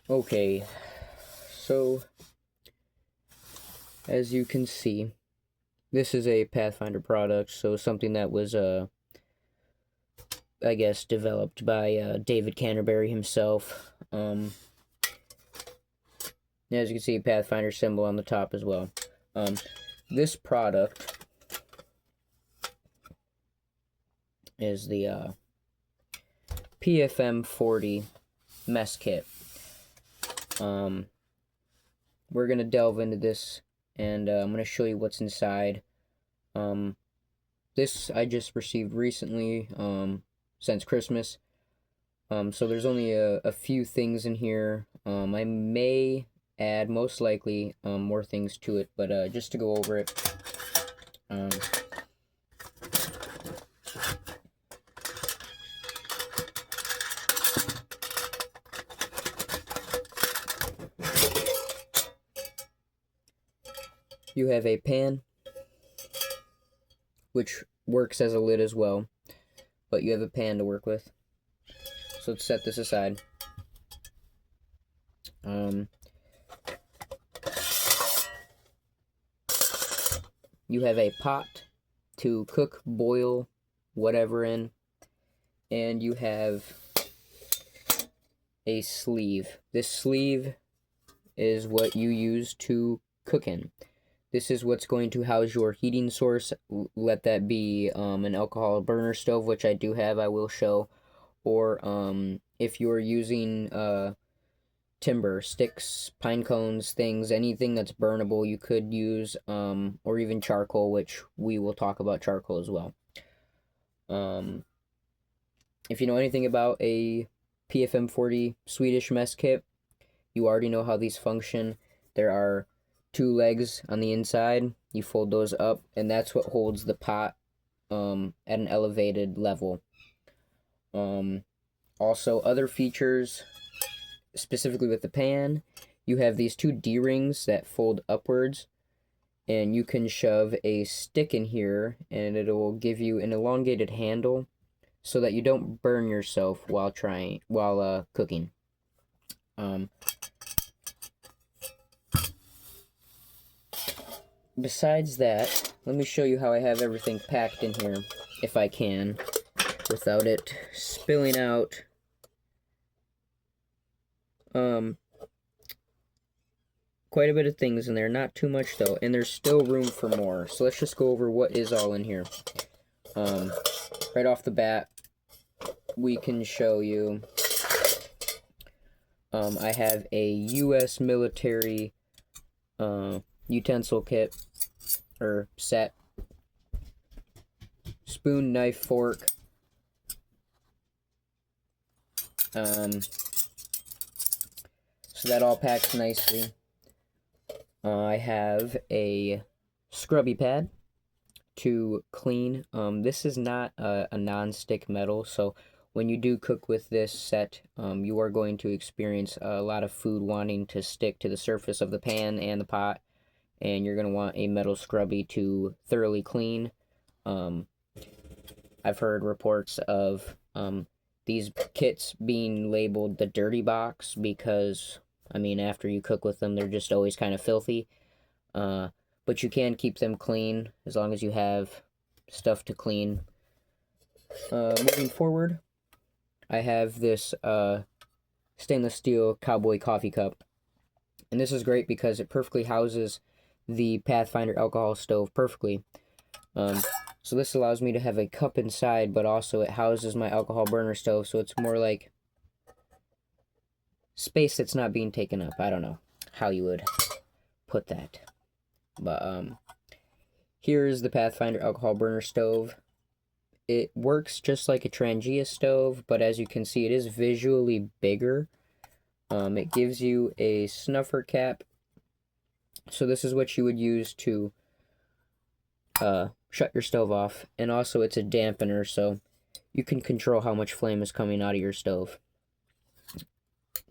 Okay, so as you can see, this is a Pathfinder product, so something that was, I guess, developed by David Canterbury himself. As you can see, Pathfinder symbol on the top as well. This product is the PFM40 mess kit. We're going to delve into this, and I'm going to show you what's inside. This I just received recently, since Christmas. So there's only a few things in here. I may add, most likely, more things to it, but just to go over it. You have a pan, which works as a lid as well, but you have a pan to work with. So let's set this aside. You have a pot to cook, boil, whatever in, and you have a sleeve. This sleeve is what you use to cook in. This is what's going to house your heating source. Let that be an alcohol burner stove, which I do have, I will show. Or if you're using timber, sticks, pine cones, things, anything that's burnable, you could use, or even charcoal, which we will talk about charcoal as well. If you know anything about a PFM40 Swedish mess kit, you already know how these function. There are 2 legs on the inside. You fold those up, and that's what holds the pot at an elevated level. Also, other features, specifically with the pan, you have these 2 D-rings that fold upwards, and you can shove a stick in here, and it will give you an elongated handle so that you don't burn yourself while cooking. Besides that, let me show you how I have everything packed in here, if I can, without it spilling out. Quite a bit of things in there, not too much though, and there's still room for more. So let's just go over what is all in here. Right off the bat, we can show you, I have a U.S. military utensil kit, or set. Spoon, knife, fork. So that all packs nicely. I have a scrubby pad to clean. This is not a non-stick metal, so when you do cook with this set, you are going to experience a lot of food wanting to stick to the surface of the pan and the pot, and you're going to want a metal scrubby to thoroughly clean. I've heard reports of these kits being labeled the dirty box because, I mean, after you cook with them, they're just always kind of filthy. But you can keep them clean as long as you have stuff to clean. Moving forward, I have this stainless steel cowboy coffee cup. And this is great because it perfectly houses the Pathfinder alcohol stove perfectly. So this allows me to have a cup inside, but also it houses my alcohol burner stove, so it's more like space that's not being taken up. I don't know how you would put that. But here is the Pathfinder alcohol burner stove. It works just like a Trangia stove, but as you can see, it is visually bigger. It gives you a snuffer cap. So this is what you would use to shut your stove off. And also it's a dampener, so you can control how much flame is coming out of your stove.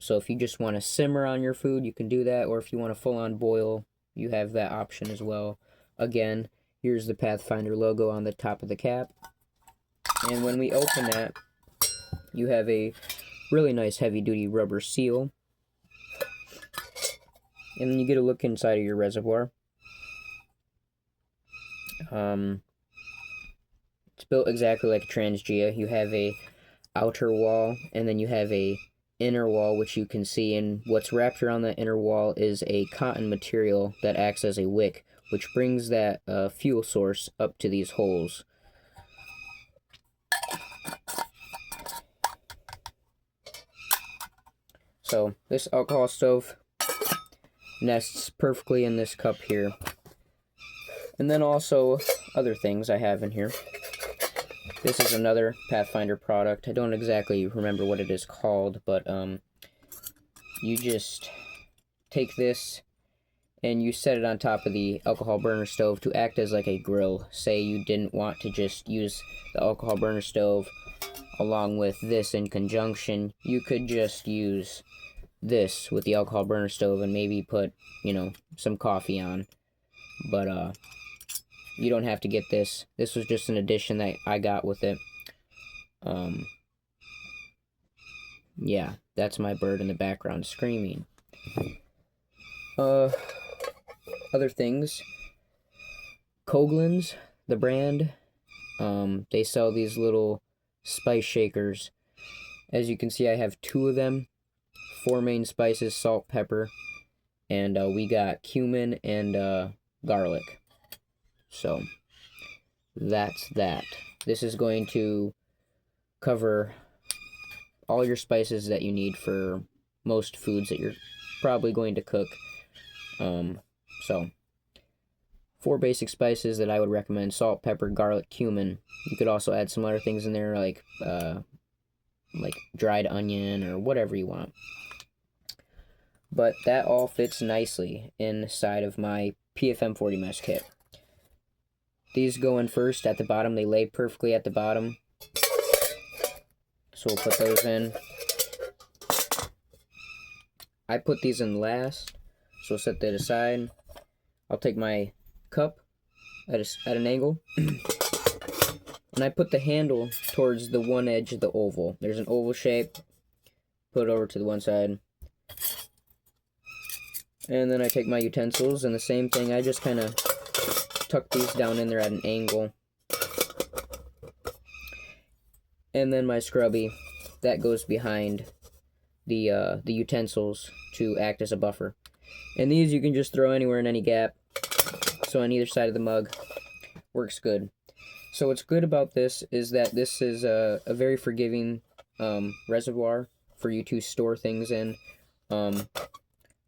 So if you just want to simmer on your food, you can do that. Or if you want to full-on boil, you have that option as well. Again, here's the Pathfinder logo on the top of the cap. And when we open that, you have a really nice heavy-duty rubber seal. And then you get a look inside of your reservoir. It's built exactly like a Transgea. You have a outer wall, and then you have a inner wall, which you can see, and what's wrapped around that inner wall is a cotton material that acts as a wick, which brings that fuel source up to these holes. So this alcohol stove nests perfectly in this cup here. And then also other things I have in here. This is another Pathfinder product. I don't exactly remember what it is called, but you just take this and you set it on top of the alcohol burner stove to act as like a grill. Say you didn't want to just use the alcohol burner stove along with this in conjunction, you could just use this with the alcohol burner stove and maybe put, you know, some coffee on. But you don't have to get this. This was just an addition that I got with it. Yeah, that's my bird in the background screaming. Other things. Coghlan's, the brand, they sell these little spice shakers. As you can see, I have 2 of them. 4 main spices, salt, pepper, and we got cumin and garlic. So that's that. This is going to cover all your spices that you need for most foods that you're probably going to cook. So 4 basic spices that I would recommend: salt, pepper, garlic, cumin. You could also add some other things in there like dried onion or whatever you want. But that all fits nicely inside of my PFM40 mess kit. These go in first at the bottom. They lay perfectly at the bottom. So we'll put those in. I put these in last, so we'll set that aside. I'll take my cup at an angle, and I put the handle towards the one edge of the oval. There's an oval shape. Put it over to the one side. And then I take my utensils, and the same thing, I just kind of tuck these down in there at an angle. And then my scrubby, that goes behind the utensils to act as a buffer. And these you can just throw anywhere in any gap. So on either side of the mug, works good. So what's good about this is that this is a very forgiving reservoir for you to store things in.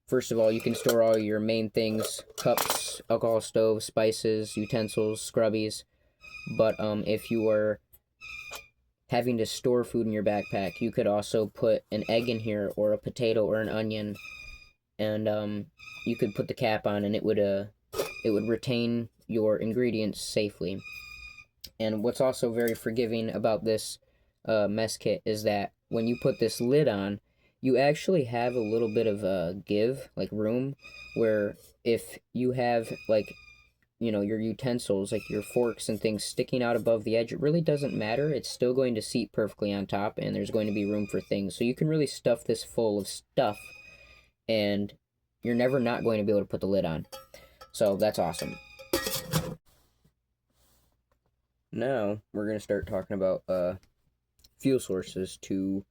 First of all, you can store all your main things: cups, alcohol stove, spices, utensils, scrubbies. But if you are having to store food in your backpack, you could also put an egg in here, or a potato, or an onion, and you could put the cap on, and it would retain your ingredients safely. And what's also very forgiving about this mess kit is that when you put this lid on, you actually have a little bit of a give, like room, where if you have, like, you know, your utensils, like your forks and things sticking out above the edge, it really doesn't matter. It's still going to seat perfectly on top, and there's going to be room for things. So you can really stuff this full of stuff, and you're never not going to be able to put the lid on. So that's awesome. Now we're going to start talking about fuel sources to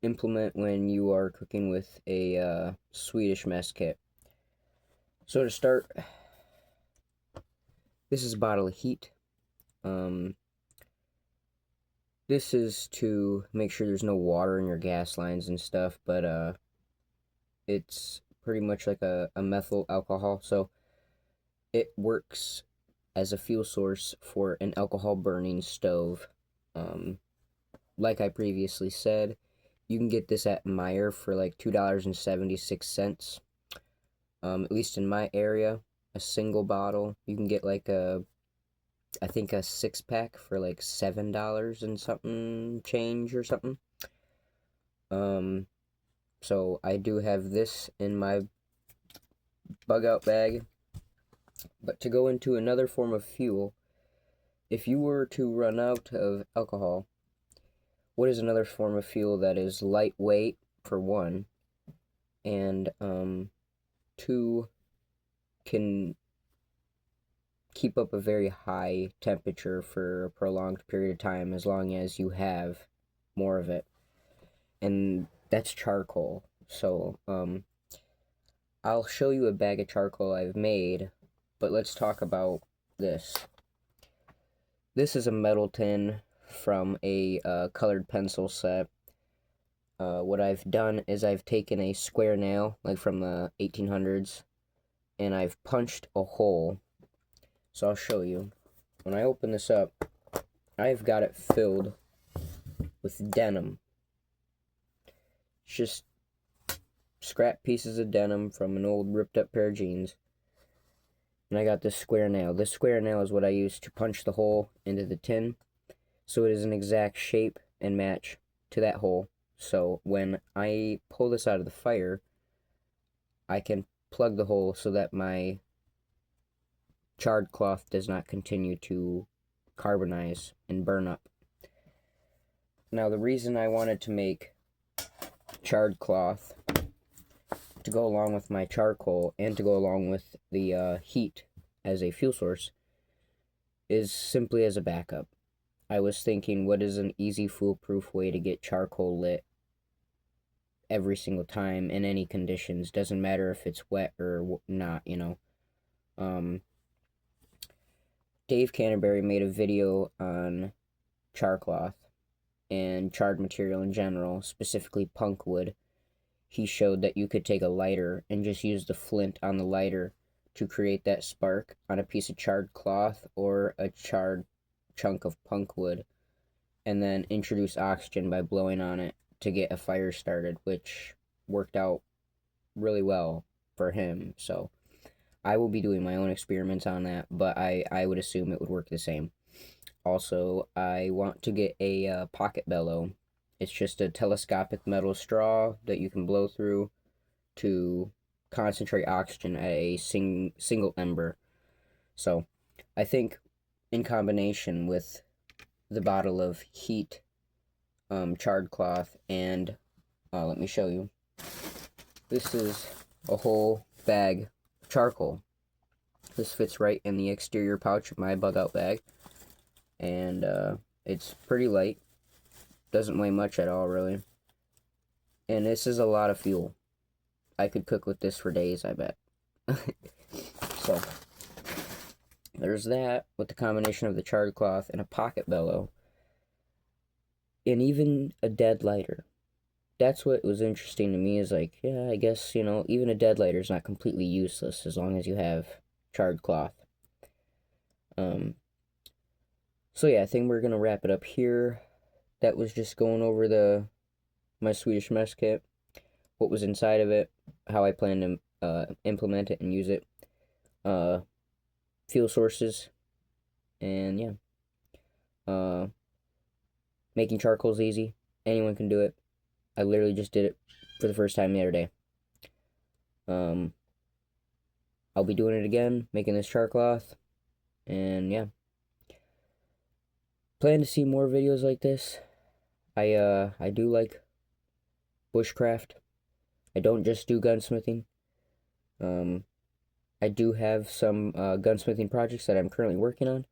implement when you are cooking with a Swedish mess kit. So to start, this is a bottle of heat. This is to make sure there's no water in your gas lines and stuff, but it's pretty much like a methyl alcohol, so it works as a fuel source for an alcohol burning stove. Like I previously said, you can get this at Meijer for like $2.76. At least in my area, a single bottle, you can get like I think a 6-pack for like $7 and something change or something. So I do have this in my bug out bag. But to go into another form of fuel, if you were to run out of alcohol, what is another form of fuel that is lightweight, for one, and 2 can keep up a very high temperature for a prolonged period of time as long as you have more of it. And that's charcoal. So, I'll show you a bag of charcoal I've made, but let's talk about this. This is a metal tin from a colored pencil set. What I've done is I've taken a square nail, like from the 1800s, and I've punched a hole. So I'll show you. When I open this up, I've got it filled with denim. It's just scrap pieces of denim from an old ripped up pair of jeans. And I got this square nail. This square nail is what I use to punch the hole into the tin, so it is an exact shape and match to that hole. So when I pull this out of the fire, I can plug the hole so that my charred cloth does not continue to carbonize and burn up. Now, the reason I wanted to make charred cloth to go along with my charcoal and to go along with the heat as a fuel source is simply as a backup. I was thinking, what is an easy foolproof way to get charcoal lit every single time in any conditions? Doesn't matter if it's wet or not, you know. Dave Canterbury made a video on char cloth and charred material in general, specifically punk wood. He showed that you could take a lighter and just use the flint on the lighter to create that spark on a piece of charred cloth or a charred chunk of punk wood, and then introduce oxygen by blowing on it to get a fire started, which worked out really well for him. So I will be doing my own experiments on that, but I would assume it would work the same. Also, I want to get a pocket bellow. It's just a telescopic metal straw that you can blow through to concentrate oxygen at a single ember. So I think in combination with the bottle of heat charred cloth and let me show you. This is a whole bag of charcoal. This fits right in the exterior pouch of my bug out bag, and it's pretty light, doesn't weigh much at all really, and this is a lot of fuel. I could cook with this for days, I bet. So there's that, with the combination of the charred cloth and a pocket bellow and even a dead lighter. That's what was interesting to me, is like, yeah, I guess, you know, even a dead lighter is not completely useless as long as you have charred cloth. So yeah, I think we're gonna wrap it up here. That was just going over my Swedish mess kit, what was inside of it, how I plan to implement it and use it, fuel sources, and yeah. Making charcoal is easy. Anyone can do it. I literally just did it for the first time the other day. I'll be doing it again, making this char cloth, and yeah. Plan to see more videos like this. I do like bushcraft. I don't just do gunsmithing. I do have some gunsmithing projects that I'm currently working on,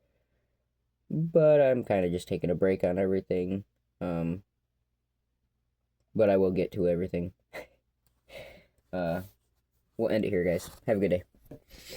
but I'm kind of just taking a break on everything. But I will get to everything. We'll end it here, guys. Have a good day.